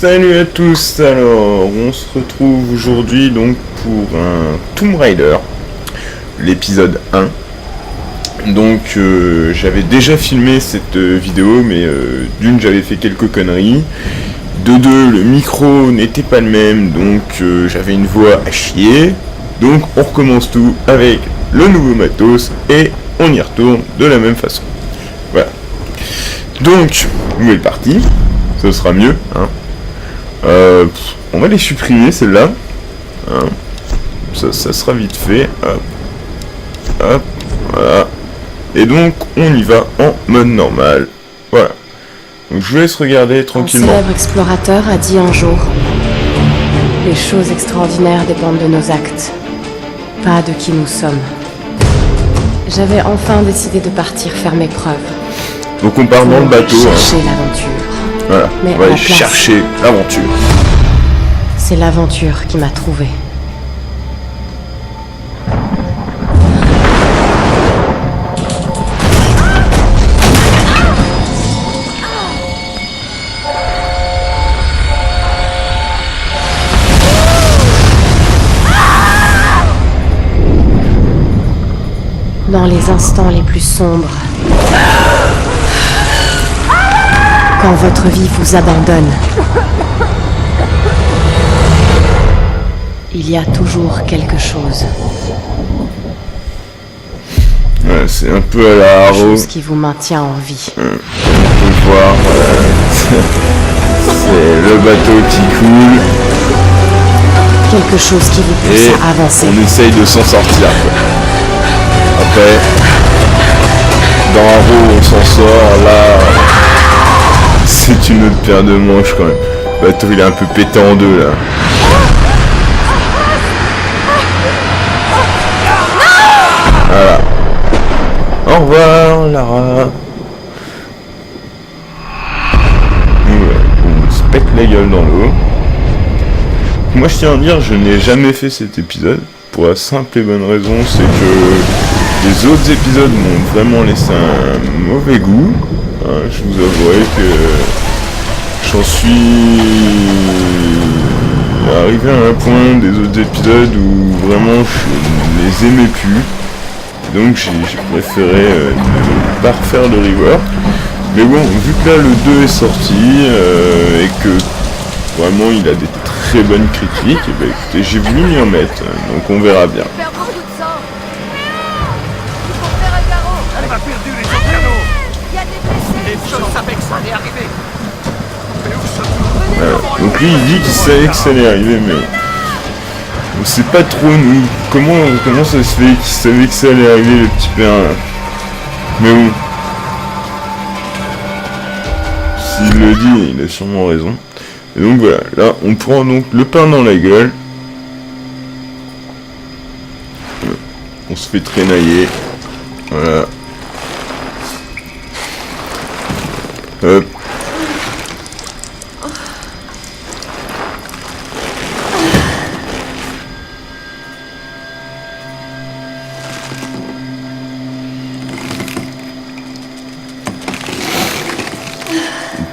Salut à tous, alors on se retrouve aujourd'hui donc pour un Tomb Raider, l'épisode 1. Donc j'avais déjà filmé cette vidéo, mais d'une j'avais fait quelques conneries, de deux le micro n'était pas le même, donc j'avais une voix à chier. Donc on recommence tout avec le nouveau matos et on y retourne de la même façon. Voilà. Donc, nouvelle partie, ce sera mieux, hein. On va les supprimer celle-là, hein. Ça sera vite fait. Hop, hop, voilà. Et donc on y va en mode normal. Voilà. Donc je vous laisse regarder tranquillement. Un célèbre explorateur a dit un jour: les choses extraordinaires dépendent de nos actes, pas de qui nous sommes. J'avais enfin décidé de partir faire mes preuves. Donc on part dans le bateau. Chercher l'aventure. Voilà. Mais on va aller chercher l'aventure. C'est l'aventure qui m'a trouvé. Dans les instants les plus sombres, quand votre vie vous abandonne, il y a toujours quelque chose. Ouais, c'est un peu à la Quelque Haro. chose qui vous maintient en vie. On peut voir, c'est le bateau qui coule Quelque chose qui vous pousse et à avancer. on essaye de s'en sortir, quoi. Après, dans Haro on s'en sort, là c'est une autre paire de manches quand même. Le bateau il est un peu pété en deux là. Voilà. Au revoir Lara. On se pète la gueule dans l'eau. Moi je tiens à dire, je n'ai jamais fait cet épisode. Pour la simple et bonne raison, c'est que les autres épisodes m'ont vraiment laissé un mauvais goût. Hein, je vous avouerai que j'en suis arrivé à un point des autres épisodes où vraiment je les aimais plus. Donc j'ai préféré ne pas refaire de rework. Mais bon, vu que là le 2 est sorti et que vraiment il a des très bonnes critiques, et bah écoutez, j'ai voulu m'y en mettre, donc on verra bien. Elle a perdu les organos. Et je savais que ça allait arriver. Mais où sommes-nous? Donc lui il dit qu'il savait que ça allait arriver, mais on sait pas trop nous comment ça se fait qu'il savait que ça allait arriver, le petit père là. Mais bon, s'il le dit, il a sûrement raison. Et donc voilà, là on prend donc le pain dans la gueule. On se fait traînailler. Voilà. Hop.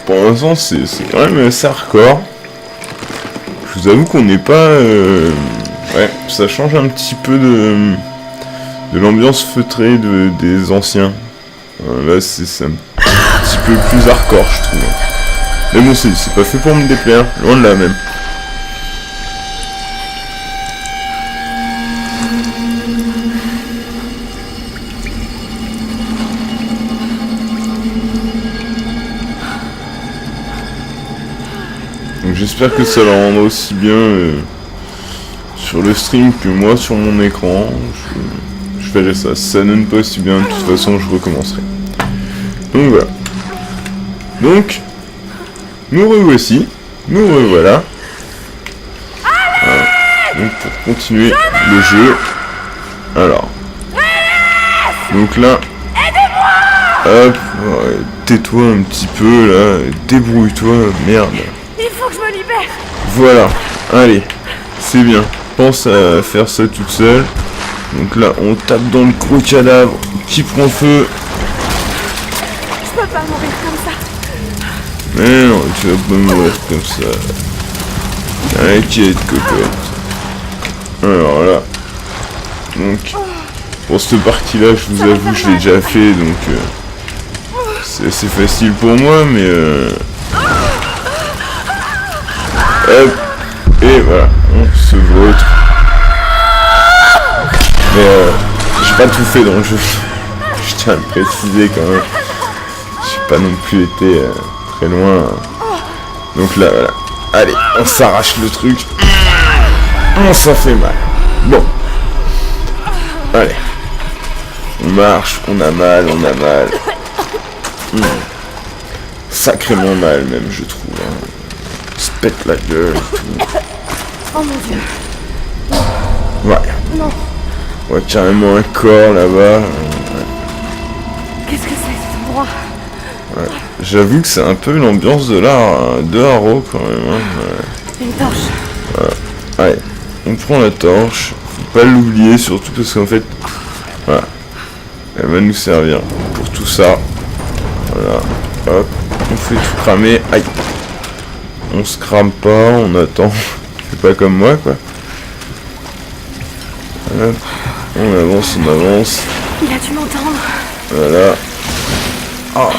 Pour l'instant c'est quand même assez hardcore. Je vous avoue qu'on n'est pas... Ouais, ça change un petit peu de l'ambiance feutrée des anciens. Là c'est un petit peu plus hardcore je trouve. Mais bon c'est pas fait pour me déplaire, loin de là même. Donc j'espère que ça le rendra aussi bien sur le stream que moi sur mon écran. Je ferai ça. Si ça donne pas aussi bien, de toute façon je recommencerai. Donc voilà. Donc, nous revoici. Nous revoilà. Voilà. Donc pour continuer le jeu. Alors. Donc là. Hop. Ouais, tais-toi un petit peu là. Débrouille-toi. Merde. Il faut que je me libère. Voilà, allez, c'est bien. Pense à faire ça toute seule. Donc là, on tape dans le gros cadavre qui prend feu. Je peux pas mourir comme ça. Mais non, tu vas pas mourir comme ça. T'inquiète, cocotte. Alors là. Donc, pour cette partie-là, je vous avoue, je l'ai déjà fait, donc c'est assez facile pour moi, mais hop, et voilà, on se vautre. Mais j'ai pas tout fait dans le jeu. Je tiens à le préciser quand même. J'ai pas non plus été très loin. Donc là, voilà. Allez, on s'arrache le truc. Oh, ça fait mal. Bon. Allez. On marche, on a mal. Sacrément mal même, je trouve. Hein. On se pète la gueule et tout. Oh mon dieu. Ouais. Non. On voit carrément un corps là-bas. Qu'est-ce que c'est cet endroit? Ouais. J'avoue que c'est un peu l'ambiance de Haro quand même. Hein. Ouais. Une torche. Voilà. Allez, on prend la torche. Faut pas l'oublier, surtout parce qu'en fait, voilà, elle va nous servir pour tout ça. Voilà. Hop, on fait tout cramer. Aïe. On se crame pas, on attend. C'est pas comme moi quoi. Hop. On avance. Il a dû m'entendre. Voilà. Oh,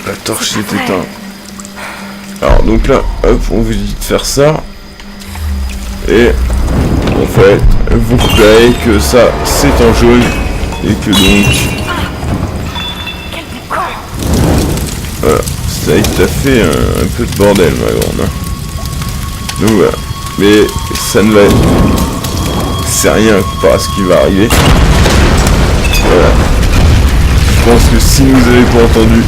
la torche s'est éteinte. Alors donc là, hop, on vous dit de faire ça. Et en fait, vous verrez que ça, c'est en jaune. Et que donc... Voilà. C'est vrai que t'as fait un peu de bordel, ma grande. Hein. Donc voilà. Mais ça ne va... C'est rien comparé à ce qui va arriver. Voilà. Je pense que si vous avez pas entendu,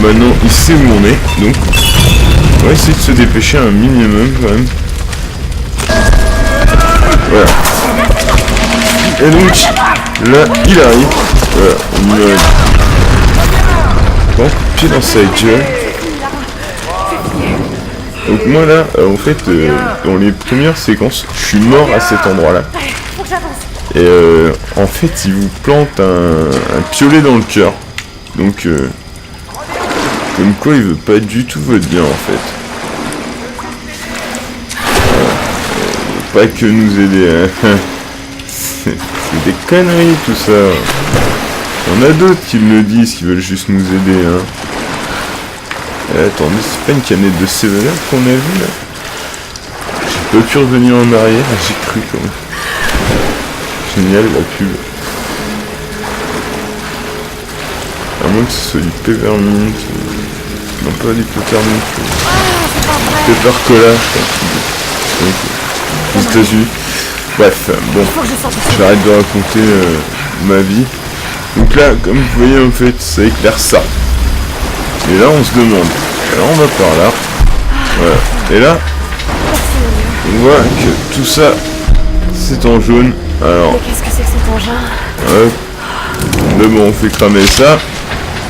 maintenant il sait où on est. Donc, on va essayer de se dépêcher un minimum quand même. Voilà. Et donc, là, il arrive. Voilà, on y va. Bon, pied dans sa gueule. Donc moi là, en fait, dans les premières séquences, je suis mort à cet endroit-là. Et en fait, il vous plante un piolet dans le cœur. Donc, comme quoi il veut pas du tout votre bien en fait. Pas que nous aider. Hein. C'est des conneries tout ça. Il y en a d'autres qui me le disent, qui veulent juste nous aider. Hein. Attendez, c'est pas une canette de 7-Up qu'on a vu là? J'ai pas pu revenir en arrière, j'ai cru quand même. Génial la pub. À moins que ce soit du Peppermint. Non, pas du Peppermint. Peppercola, je crois. Donc, aux États-Unis. Bref, bon. J'arrête de raconter ma vie. Donc là, comme vous voyez, en fait, ça éclaire ça. Et là, on se demande. Alors, on va par là. Voilà. Et là, on voit que tout ça, c'est en jaune. Alors. Mais qu'est-ce que c'est que cet engin? Hop. Mais bon, on fait cramer ça.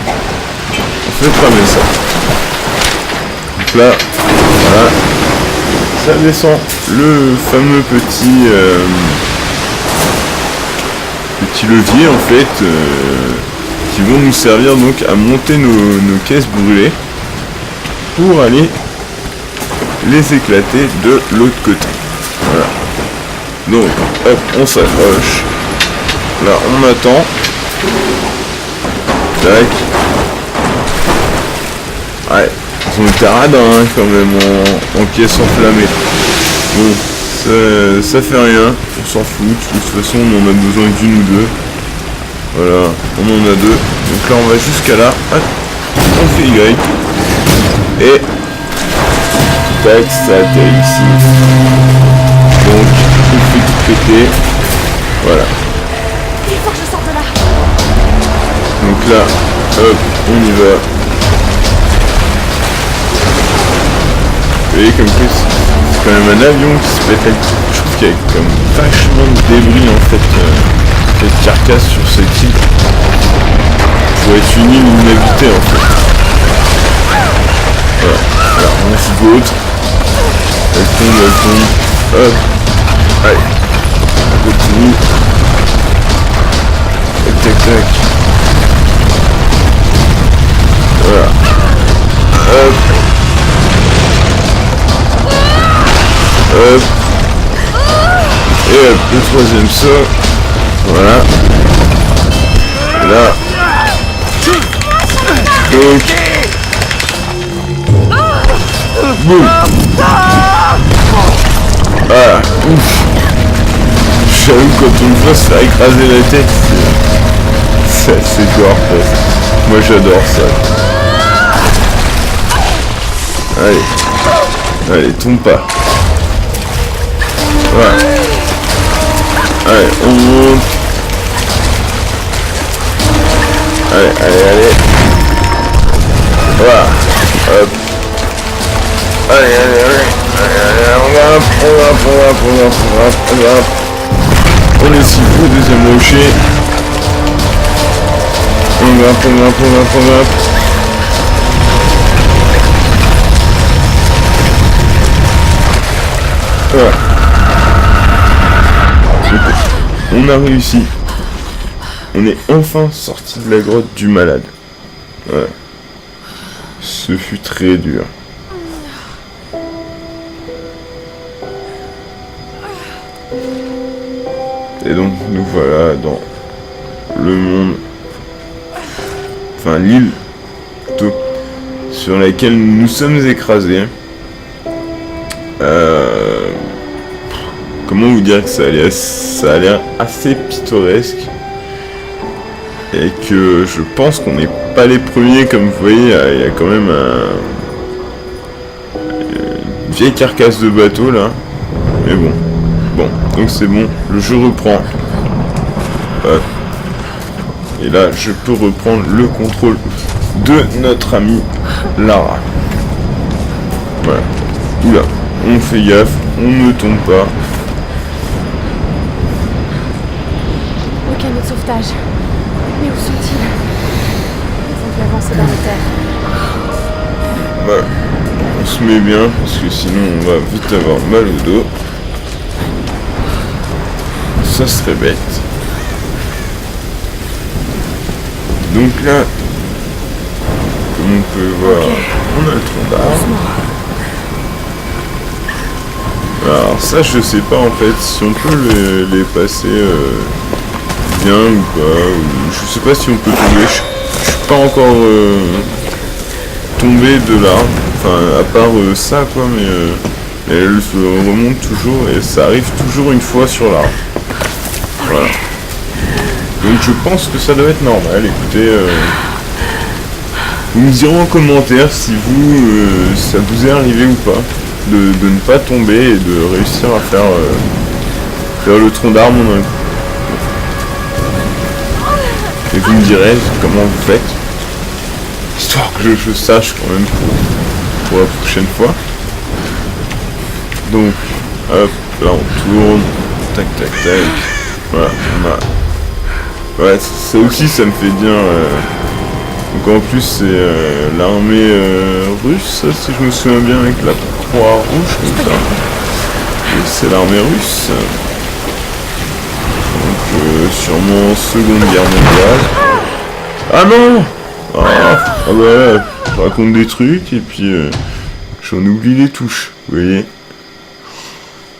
On fait cramer ça. Donc là, voilà. Ça descend le fameux petit levier en fait qui vont nous servir donc à monter nos caisses brûlées pour aller les éclater de l'autre côté. Voilà. Donc hop, on s'accroche. Là on attend. Tac. Ouais, ils ont été radins hein, quand même en caisse enflammée. Bon, ça fait rien, on s'en fout, de toute façon on en a besoin d'une ou deux. Voilà, on en a deux. Donc là on va jusqu'à là, hop, on fait Y. Et tac, ça atterrit ici. Donc on fait tout péter. Voilà. Il faut que je sorte de là. Donc là, hop, on y va. Vous voyez comme plus, c'est quand même un avion qui se pète. Je trouve qu'il y a comme vachement de débris en fait, cette carcasse sur cette île. Pour être une île inhabitée en fait. Voilà, alors on se vautre. Elle tombe. Hop. Allez. On continue. Tac tac tac. Voilà. Hop. Hop. Et hop, le troisième saut. Voilà. Et là. Donc. Boum. Ah, ouf. J'avoue, quand on le voit se faire écraser la tête, c'est assez gore, presque. Moi, j'adore ça. Allez. Allez, tombe pas. Voilà. Allez, on monte. Allez, allez, allez. Voilà. Hop. Allez, allez, allez. Allez, allez, on va, on esquive le deuxième rocher. On va. Voilà. On a réussi. On est enfin sorti de la grotte du malade. Voilà. Ce fut très dur. Et donc nous voilà dans le monde, enfin l'île plutôt, sur laquelle nous nous sommes écrasés. Comment vous dire que ça a l'air assez pittoresque. Et que je pense qu'on n'est pas les premiers, comme vous voyez, il y a quand même une vieille carcasse de bateau là. Mais bon. Bon, donc c'est bon, le jeu reprend. Et là, je peux reprendre le contrôle de notre amie Lara. Voilà. Oula, on fait gaffe, on ne tombe pas. Le canot de sauvetage. Mais où sont-ils? Ils ont dû avancer dans les terres. Voilà. On se met bien, parce que sinon on va vite avoir mal au dos. Ça serait bête. Donc là, comme on peut voir, on a le tronc d'arbre. Alors ça, je sais pas en fait si on peut les passer bien ou pas. Ou, je sais pas si on peut tomber. Je suis pas encore tombé de l'arbre. Enfin, à part ça quoi, mais elle se remonte toujours et ça arrive toujours une fois sur l'arbre. Voilà. Donc je pense que ça doit être normal. Écoutez, vous me direz en commentaire si vous, ça vous est arrivé ou pas de ne pas tomber et de réussir à faire le tronc d'arbre en un coup. Et vous me direz comment vous faites, histoire que je sache quand même pour la prochaine fois. Donc, hop, là on tourne, tac tac tac. Voilà, on a... Ouais, ça aussi ça me fait bien. Donc en plus c'est l'armée russe, si je me souviens bien, avec la croix rouge comme ça. Et c'est l'armée russe. Donc sûrement Seconde Guerre mondiale. Ah non. Ah bah je raconte des trucs et puis j'en oublie les touches, vous voyez.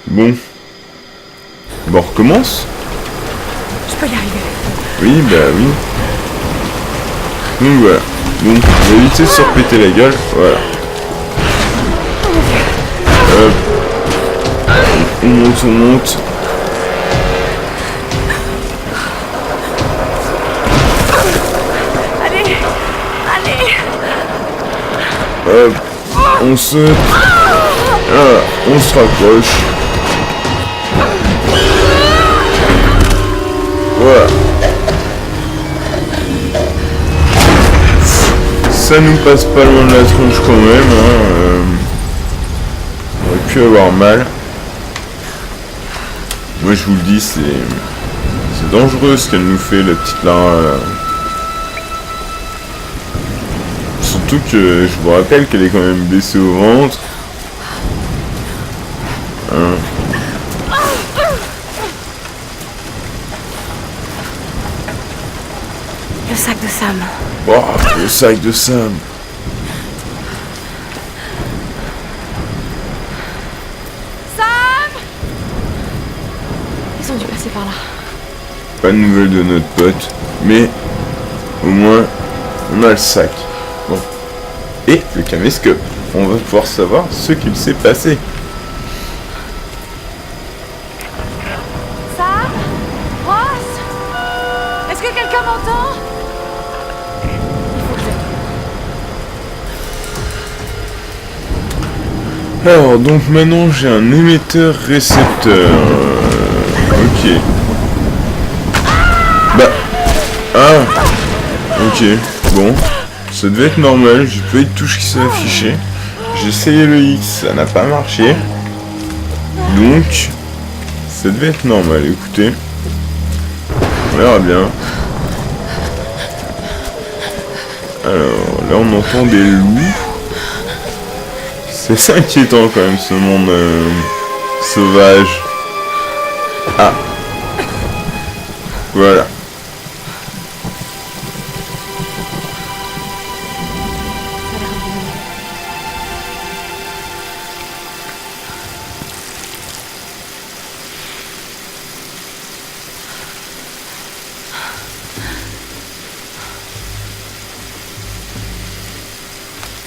Bon, on recommence. Je peux y arriver. Oui, bah oui. Donc voilà. Bon, on va éviter de se repéter la gueule. Voilà. Hop. On monte. Allez. Hop. On saute. Voilà. On se rapproche. Voilà. Ça nous passe pas loin de la tronche quand même, hein. On aurait pu avoir mal. Moi je vous le dis, c'est dangereux ce qu'elle nous fait, la petite Lara là. Surtout que je vous rappelle qu'elle est quand même blessée au ventre. Hein. Le sac de Sam. Oh, le sac de Sam. Sam! Ils ont dû passer par là. Pas de nouvelles de notre pote, mais au moins on a le sac. Bon. Et le caméscope. On va pouvoir savoir ce qu'il s'est passé. Sam? Ross? Est-ce que quelqu'un m'entend? Alors donc maintenant j'ai un émetteur récepteur. Ok. Bah. Ah. Ok. Bon. Ça devait être normal. J'ai pas eu de touche qui s'est affichée. J'ai essayé le X, ça n'a pas marché. Donc. Ça devait être normal. Écoutez. On verra bien. Alors là on entend des loups. C'est inquiétant quand même ce monde sauvage. Ah. Voilà.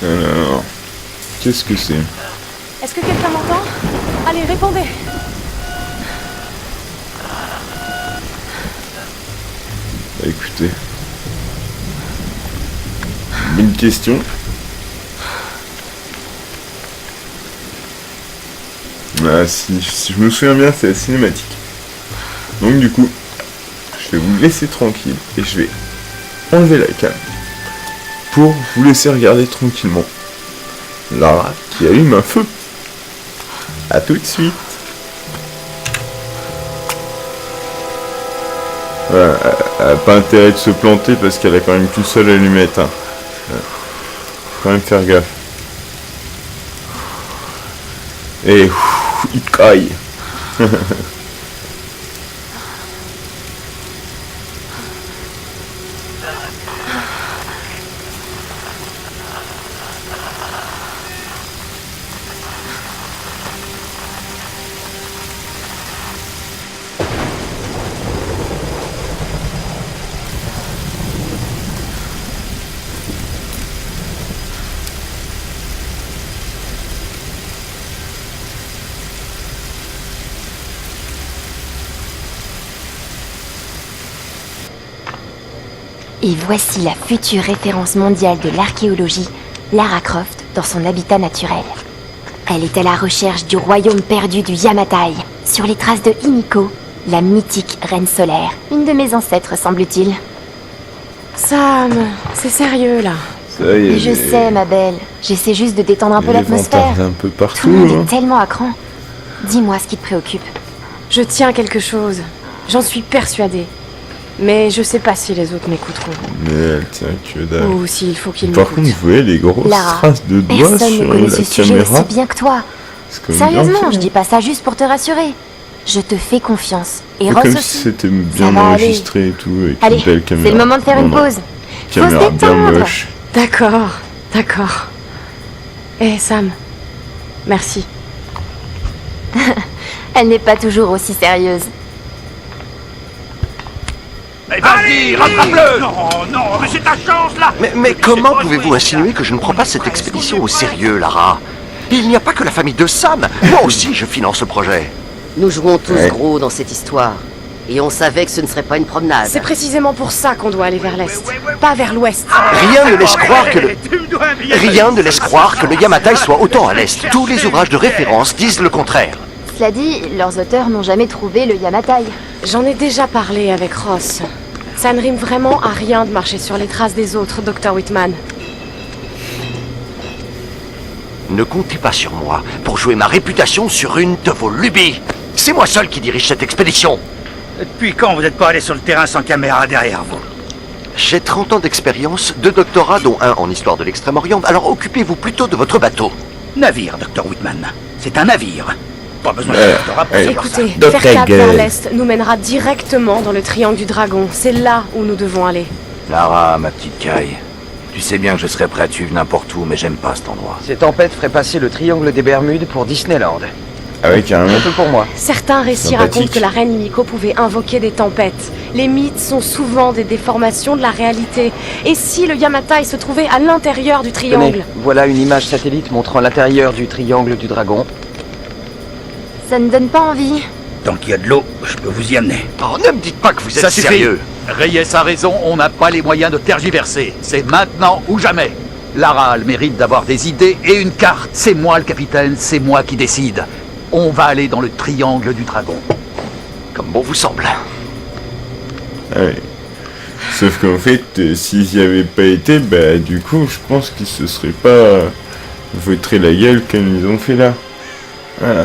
Alors, qu'est-ce que c'est? Est-ce que quelqu'un m'entend? Allez, répondez. Écoutez. Une question. Ah, si je me souviens bien, c'est la cinématique. Donc du coup, je vais vous laisser tranquille et je vais enlever la cam pour vous laisser regarder tranquillement Lara qui allume un feu. A tout de suite. Voilà, elle a pas intérêt de se planter parce qu'elle a quand même qu'une seule allumette. Hein. Faut quand même faire gaffe. Et il caille. Et voici la future référence mondiale de l'archéologie, Lara Croft, dans son habitat naturel. Elle est à la recherche du royaume perdu du Yamatai, sur les traces de Himiko, la mythique reine solaire, une de mes ancêtres semble-t-il. Sam, c'est sérieux là. Ça y est, Je sais, ma belle, j'essaie juste de détendre un peu les l'atmosphère. vantards un peu partout. Tout le monde Hein. est tellement à cran. Dis-moi ce qui te préoccupe. Je tiens quelque chose. J'en suis persuadée. Mais je sais pas si les autres m'écouteront. Mais elle tient que dalle. Ou s'il faut qu'ils Par contre, m'écoutent. vous voyez les grosses Lara, traces de doigts personne ne sur connaît la ce sujet caméra. aussi bien que toi. C'est quand même bien Sérieusement, fait, je hein. dis pas ça juste pour te rassurer. Je te fais confiance. Et C'est Ross comme si aussi. c'était bien va aller. enregistré et tout, avec Allez, une belle caméra. c'est le moment de faire Non, une non, pause. Faut se Caméra bien détendre. moche. D'accord, d'accord. Eh Sam, merci. Elle n'est pas toujours aussi sérieuse. Mais vas-y, rattrape-le! Non, non, mais c'est ta chance, là! Mais comment pouvez-vous insinuer que je ne prends pas cette expédition au sérieux, Lara? Il n'y a pas que la famille de Sam. Moi aussi, je finance le projet. Nous jouons tous Ouais. gros dans cette histoire. Et on savait que ce ne serait pas une promenade. C'est précisément pour ça qu'on doit aller vers l'est, pas vers l'ouest. Rien ne laisse croire que le... Tu me dois un billet. Rien ne laisse croire que le Yamatai soit autant à l'est. Tous les ouvrages de référence disent le contraire. Cela dit, leurs auteurs n'ont jamais trouvé le Yamatai. J'en ai déjà parlé avec Ross. Ça ne rime vraiment à rien de marcher sur les traces des autres, Dr. Whitman. Ne comptez pas sur moi pour jouer ma réputation sur une de vos lubies. C'est moi seul qui dirige cette expédition. Depuis quand vous n'êtes pas allé sur le terrain sans caméra derrière vous? J'ai 30 ans d'expérience, 2 doctorats dont un en histoire de l'Extrême-Orient, alors occupez-vous plutôt de votre bateau. Navire, Dr. Whitman. C'est un navire. Pas besoin de doctorat pour savoir ça. Écoutez, Dr. faire cap vers Gueule. l'est nous mènera directement dans le triangle du dragon. C'est là où nous devons aller. Lara, ma petite caille, tu sais bien que je serais prêt à te suivre n'importe où, mais j'aime pas cet endroit. Ces tempêtes feraient passer le triangle des Bermudes pour Disneyland. Ah ouais, carrément. Un peu pour moi. Certains récits Sympathique. racontent que la reine Himiko pouvait invoquer des tempêtes. Les mythes sont souvent des déformations de la réalité. Et si le Yamatai se trouvait à l'intérieur du triangle? Tenez, voilà une image satellite montrant l'intérieur du triangle du dragon. Ça ne donne pas envie. Tant qu'il y a de l'eau, je peux vous y amener. Oh, ne me dites pas que vous êtes Ça suffit. sérieux. Reyes a raison, on n'a pas les moyens de tergiverser. C'est maintenant ou jamais. Lara a le mérite d'avoir des idées et une carte. C'est moi le capitaine, c'est moi qui décide. On va aller dans le triangle du dragon. Comme bon vous semble. Ouais. Sauf qu'en fait, s'ils y avaient pas été, bah du coup, je pense qu'ils se seraient pas vautré la gueule comme ils ont fait là. Voilà.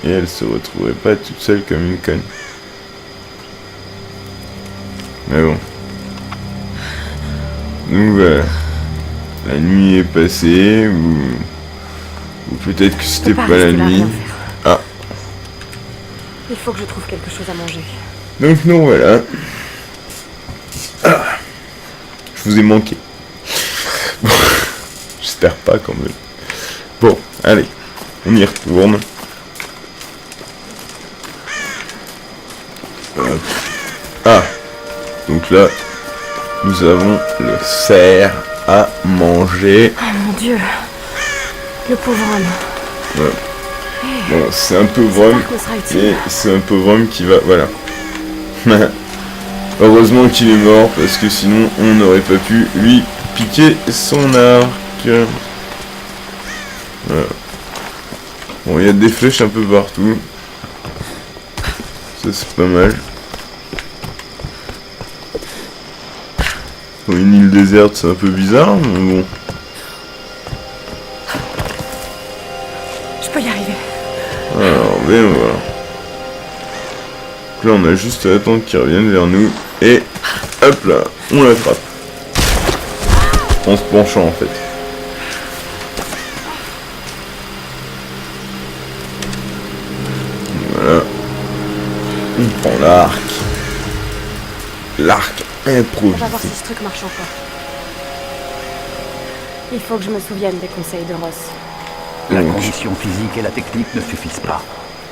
Et elle se retrouverait pas toute seule comme une conne. Mais bon. Donc voilà. La nuit est passée, ou peut-être que c'était pas la nuit. Ah. Il faut que je trouve quelque chose à manger. Donc non, voilà. Ah. Je vous ai manqué. Bon. J'espère pas quand même. Bon, allez. On y retourne. Hop. Ah. Donc là, nous avons le cerf à manger. Oh mon Dieu. Le pauvre homme. Ouais. Bon, c'est un peu Vrom, qu'on sera utile. mais c'est un peu Vrom qui va... Voilà. Heureusement qu'il est mort, parce que sinon, on n'aurait pas pu lui piquer son arc. Voilà. Bon, il y a des flèches un peu partout. Ça, c'est pas mal. Bon, une île déserte, c'est un peu bizarre, mais bon. Je peux y arriver. Alors, ben voilà. Donc là, on a juste à attendre qu'il revienne vers nous. Et hop là, on l'attrape. En se penchant, en fait. Voilà. On prend l'arc. L'arc On va improvisé. voir si ce truc marche encore. Il faut que je me souvienne des conseils de Ross. La Donc, condition physique et la technique ne suffisent pas.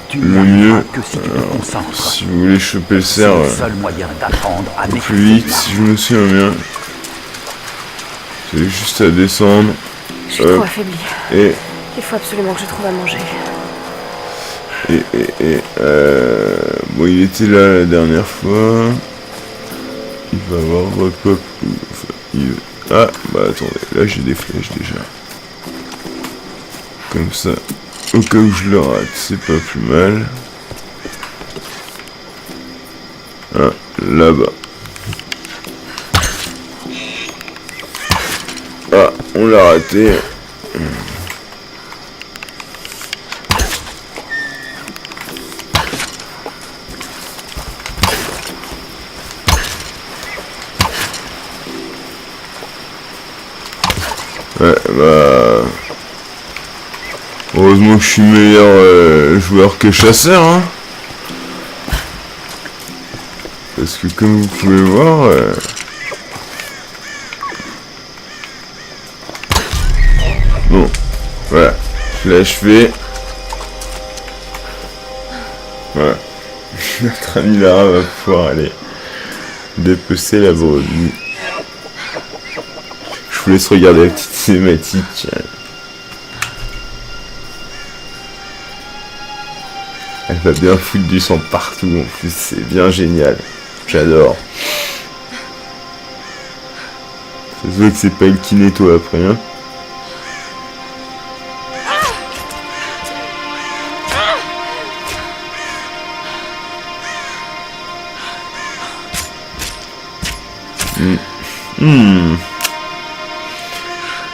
Tu le n'y arriveras mieux, que si tu te concentres. si vous voulez choper le C'est cerf le seul moyen d'apprendre à plus maîtriser vite, l'arme. si je me souviens bien, c'est juste à descendre. Je suis Hop. trop affaiblie. Et Il faut absolument que je trouve à manger. bon, il était là la dernière fois. Il va avoir quoi. Ah, bah attendez, là j'ai des flèches déjà. Comme ça, au cas où je le rate, c'est pas plus mal. Ah, là-bas. Ah, on l'a raté. Ouais, bah... Heureusement que je suis meilleur joueur que chasseur, hein. Parce que comme vous pouvez voir... Bon, voilà, je l'ai achevé. Voilà. Notre ami Lara va pouvoir aller dépecer la brebis. Je vous laisse regarder la petite cinématique. Elle va bien foutre du sang partout, en plus c'est bien génial. J'adore. Ça se voit que c'est pas elle qui nettoie après, hein.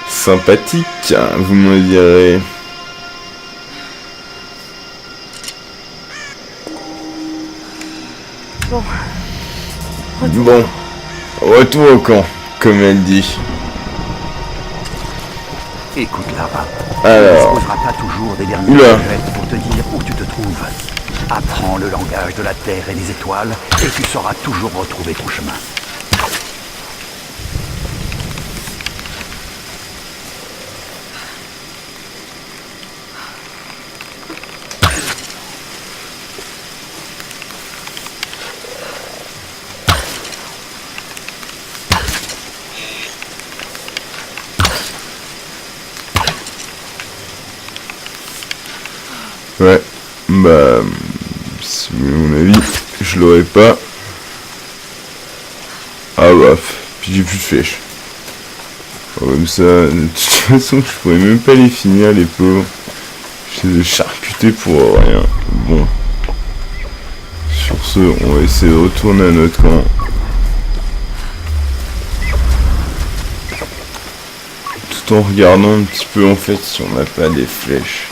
Sympathique, hein, vous me direz. Bon, retour au camp, comme elle dit. Écoute, Lara. Alors. Tu ne poseras pas toujours des derniers Oula. gestes pour te dire où tu te trouves. Apprends le langage de la terre et des étoiles, et tu sauras toujours retrouver ton chemin. Ouais, bah, si vous voulez mon avis, je l'aurais pas. Ah bah, puis j'ai plus de flèches. Comme ça, de toute façon, je pourrais même pas les finir, les pauvres. Je les ai charcutés pour rien. Bon. Sur ce, on va essayer de retourner à notre camp. Tout en regardant un petit peu, en fait, si on n'a pas des flèches.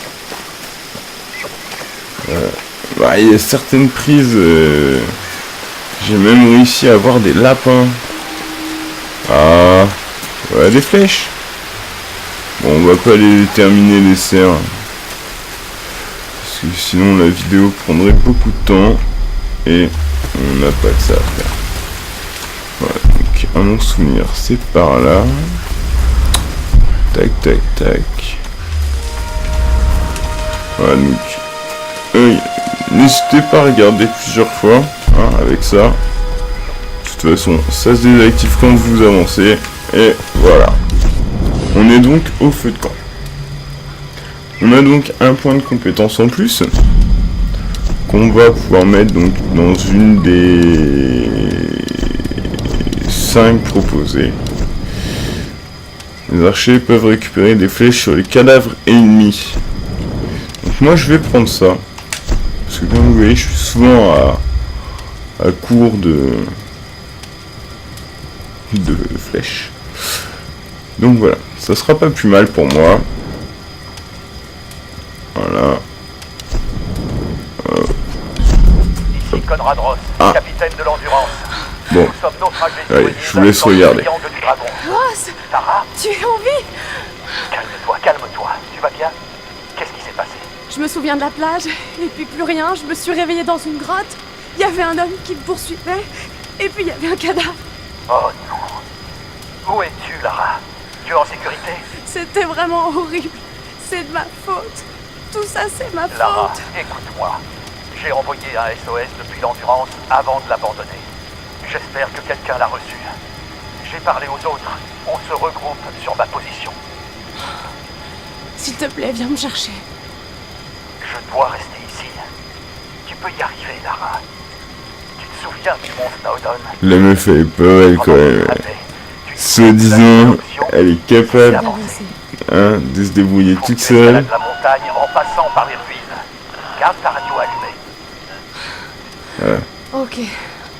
Bah, il y a certaines prises... j'ai même réussi à avoir des lapins. Ah... Ouais, des flèches. Bon, on va pas les terminer les cerfs. Parce que sinon la vidéo prendrait beaucoup de temps. Et on n'a pas que ça à faire. Voilà, donc à mon souvenir, c'est par là. Tac, tac, tac. Voilà, donc... n'hésitez pas à regarder plusieurs fois. Hein, avec ça. De toute façon, ça se désactive quand vous avancez. Et voilà. On est donc au feu de camp. On a donc un point de compétence en plus. Qu'on va pouvoir mettre donc dans une des 5 proposées. Les archers peuvent récupérer des flèches sur les cadavres ennemis. Donc moi je vais prendre ça. Parce que comme vous voyez, je suis souvent à court de flèches. Donc voilà, ça sera pas plus mal pour moi. Voilà. Ici Conrad Ross, capitaine de l'Endurance. Bon, Nous sommes naufragés allez, je vous laisse regarder. Ross, Tara, tu es en vie? calme-toi, calme-toi. Tu vas bien? Qu'est-ce qui s'est passé? Je me souviens de la plage, et puis plus rien. Je me suis réveillée dans une grotte. Il y avait un homme qui me poursuivait, et puis il y avait un cadavre. Oh non. Où es-tu, Lara? Tu es en sécurité? C'était vraiment horrible. C'est de ma faute. Tout ça, c'est ma Lara, faute. écoute-moi. J'ai envoyé un SOS depuis l'Endurance avant de l'abandonner. J'espère que quelqu'un l'a reçu. J'ai parlé aux autres. On se regroupe sur ma position. S'il te plaît, viens me chercher. Je dois rester ici. Tu peux y arriver, Lara. Tu te souviens du mont Snowdon? La meuf elle est pas mal quand même. Soi-disant, elle est capable hein, de se débrouiller toute seule. La montagne en passant par les ruines. Garde ta radio allumée. Voilà. Ok.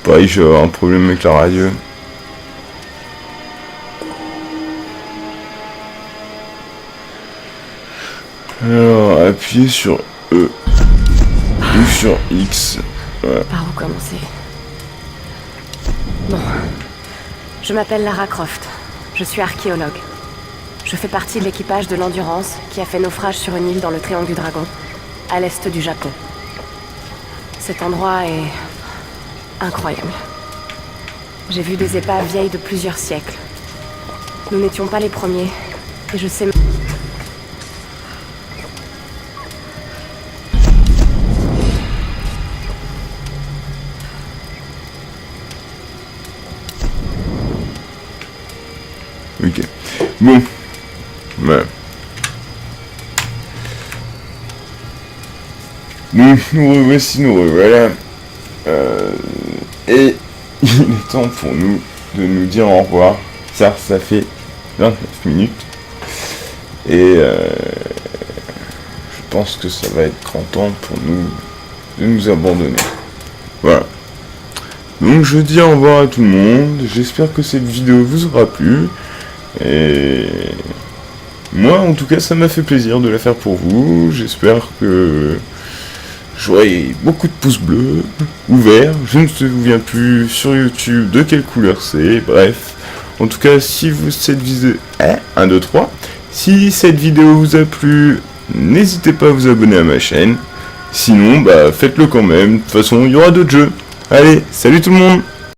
Pareil, je vais avoir un problème avec la radio. Alors, appuyez sur E ou sur X. Voilà. Par où commencer? Bon. Je m'appelle Lara Croft. Je suis archéologue. Je fais partie de l'équipage de l'Endurance qui a fait naufrage sur une île dans le Triangle du Dragon, à l'est du Japon. Cet endroit est incroyable. J'ai vu des épaves vieilles de plusieurs siècles. Nous n'étions pas les premiers, et je sais... Ok. Bon. Voilà. Donc, nous revoici, nous revoilà. Et il est temps pour nous de nous dire au revoir. Ça fait 29 minutes. Et je pense que ça va être grand temps pour nous de nous abandonner. Voilà. Donc je dis au revoir à tout le monde. J'espère que cette vidéo vous aura plu. Et moi en tout cas ça m'a fait plaisir de la faire pour vous. J'espère que j'aurai beaucoup de pouces bleus ou verts. Je ne me souviens plus sur YouTube de quelle couleur c'est. Bref. En tout cas si cette vidéo... 1, 2, 3. Si cette vidéo vous a plu, n'hésitez pas à vous abonner à ma chaîne. Sinon, bah faites-le quand même. De toute façon, il y aura d'autres jeux. Allez, salut tout le monde!